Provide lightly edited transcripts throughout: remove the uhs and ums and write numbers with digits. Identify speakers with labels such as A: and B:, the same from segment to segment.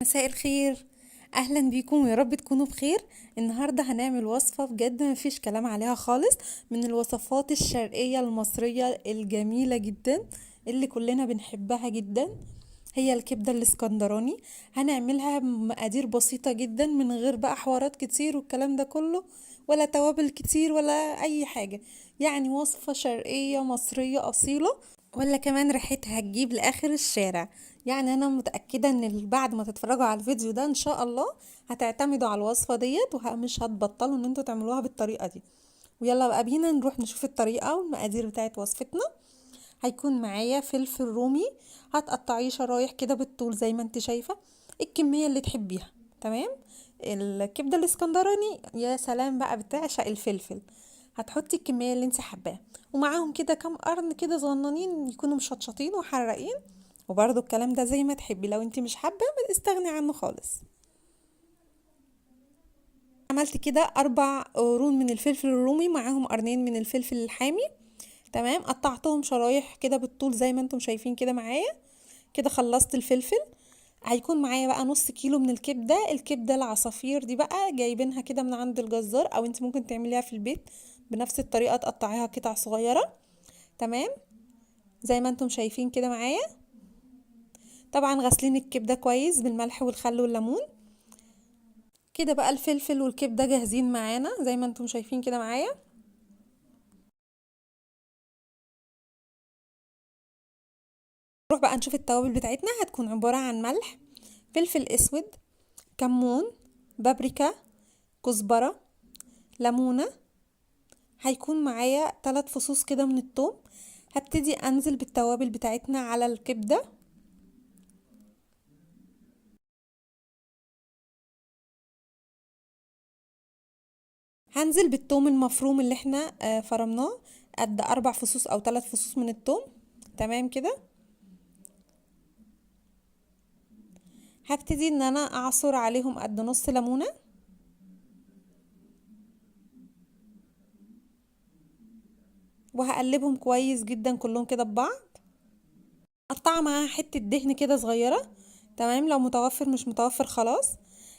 A: مساء الخير. اهلا بيكم ويا رب تكونوا بخير. النهارده هنعمل وصفه بجد مفيش كلام عليها خالص، من الوصفات الشرقيه المصريه الجميله جدا اللي كلنا بنحبها جدا. هي الكبده الاسكندراني. هنعملها بمقادير بسيطه جدا من غير بقى حوارات كتير والكلام ده كله، ولا توابل كتير ولا اي حاجه. يعني وصفه شرقيه مصريه اصيله، ولا كمان ريحتها هتجيب لاخر الشارع. يعني انا متأكدة ان بعد ما تتفرجوا على الفيديو ده ان شاء الله هتعتمدوا على الوصفة ديت ومش هتبطلوا ان انتوا تعملوها بالطريقة دي. ويلا بقى بينا نروح نشوف الطريقة والمقادير بتاعت وصفتنا. هيكون معايا فلفل رومي، هتقطعيه شرايح كده بالطول زي ما انت شايفة، الكمية اللي تحبيها. تمام. الكبدة الاسكندراني يا سلام بقى، بتعشق الفلفل، هتحطي الكمية اللي انت حباها. ومعاهم كده كام قرن كده صغننين يكونوا مشطشطين وحرقين. وبرضو الكلام ده زي ما تحبي، لو انت مش حابة استغني عنه خالص. عملت كده 4 قرون من الفلفل الرومي، معاهم قرنين من الفلفل الحامي. تمام، قطعتهم شرايح كده بالطول زي ما انتم شايفين كده معايا. كده خلصت الفلفل. هيكون معايا بقى نص كيلو من الكبدة العصافير دي، بقى جايبينها كده من عند الجزار، او انت ممكن تعمليها في البيت بنفس الطريقة، تقطعيها قطع صغيرة. تمام، زي ما انتم شايفين كده معايا. طبعا غاسلين الكبدة كويس بالملح والخل والليمون. كده بقى الفلفل والكبدة جاهزين معانا زي ما انتم شايفين كده معايا. نروح بقى نشوف التوابل بتاعتنا. هتكون عبارة عن ملح، فلفل اسود، كمون، بابريكا، كزبرة، ليمونة. هيكون معايا 3 فصوص كده من الثوم. هبتدي انزل بالتوابل بتاعتنا على الكبدة. هنزل بالثوم المفروم اللي احنا فرمناه، قد 4 فصوص او 3 فصوص من الثوم. تمام كده. هبتدي ان انا اعصر عليهم قد نص ليمونة، وهقلبهم كويس جدا كلهم كده ببعض. قطع معاها حتة دهن كده صغيرة. تمام، لو متوفر مش متوفر خلاص.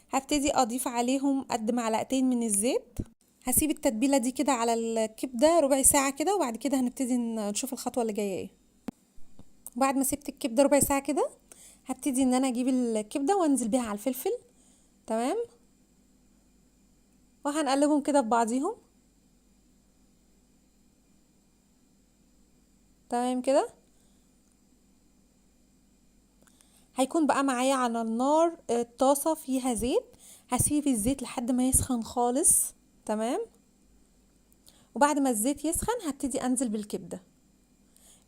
A: هبتدي اضيف عليهم قد معلقتين من الزيت. هسيب التتبيلة دي كده على الكبدة ربع ساعة كده، وبعد كده هنبتدي نشوف الخطوة اللي جاية ايه. بعد ما سبت الكبدة ربع ساعة كده، هبتدي ان انا اجيب الكبدة وانزل بيها على الفلفل. تمام، وهنقلبهم كده ببعضيهم. تمام كده. هيكون بقى معايا على النار طاسة فيها زيت. هسيب الزيت لحد ما يسخن خالص. تمام، وبعد ما الزيت يسخن هبتدي انزل بالكبدة.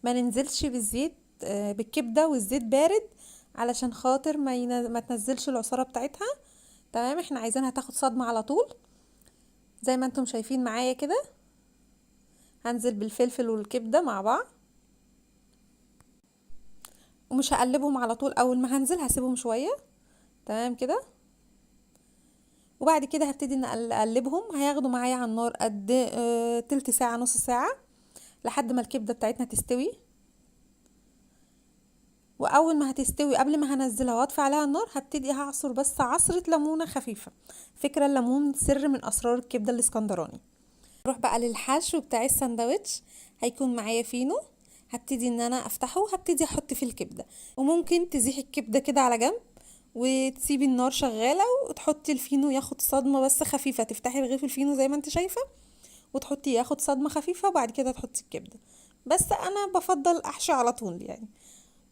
A: ما ننزلش بالزيت بالكبدة والزيت بارد، علشان خاطر ما تنزلش العصارة بتاعتها. تمام، احنا عايزينها تاخد صدمة على طول زي ما انتم شايفين معايا كده. هنزل بالفلفل والكبدة مع بعض، ومش هقلبهم على طول. اول ما هنزل هسيبهم شوية. تمام كده. وبعد كده هبتدي ان اقلبهم. هياخدوا معايا على النار قد تلت ساعة نص ساعة لحد ما الكبدة بتاعتنا تستوي. واول ما هتستوي قبل ما هنزلها واطفي عليها النار، هبتدي هعصر بس عصرة ليمونة خفيفة. فكرة الليمون سر من اسرار الكبدة الاسكندراني. نروح بقى للحشو بتاع الساندوتش. هيكون معايا فينو. هبتدي ان انا افتحه وهبتدي احط فيه الكبدة. وممكن تزيحي الكبدة كده على جنب وتسيبي النار شغالة، وتحطي الفينو ياخد صدمة بس خفيفة. تفتحي رغيف الفينو زي ما انت شايفة وتحطي ياخد صدمة خفيفة، وبعد كده تحطي الكبدة. بس انا بفضل احشي على طول يعني.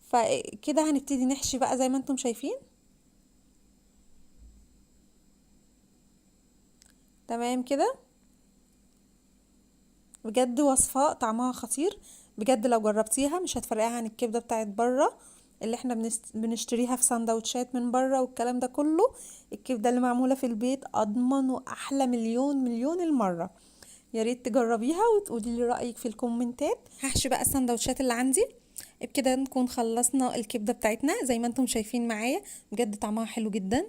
A: فكده هنبتدي نحشي بقى زي ما انتم شايفين. تمام كده. بجد وصفة طعمها خطير. بجد لو جربتيها مش هتفرقيها عن الكبدة بتاعت بره اللي احنا بنشتريها في سندوتشات من بره والكلام ده كله. الكبدة اللي معمولة في البيت اضمن واحلى مليون مليون المرة. يا ريت تجربيها وتقولي لي رأيك في الكومنتات. هحشي بقى السندوتشات اللي عندي. بكده نكون خلصنا الكبدة بتاعتنا زي ما انتم شايفين معايا. بجد طعمها حلو جدا.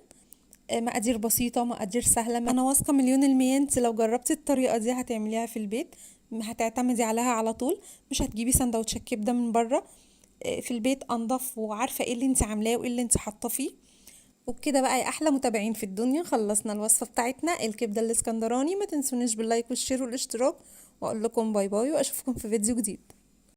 A: مقادير بسيطة، مقادير سهلة. أنا واثقة مليون المية انت لو جربتي الطريقة دي هتعمليها في البيت، هتعتمدي عليها على طول. مش هتجيبي سندوتشات كبدة من بره. في البيت أنضف، وعارفة ايه اللي انت عاملاه وايه اللي انت حاطة فيه. وبكده بقى يا احلى متابعين في الدنيا خلصنا الوصفة بتاعتنا الكبدة الاسكندراني. ما تنسونيش باللايك والشير والاشتراك، واقول لكم باي باي واشوفكم في فيديو جديد.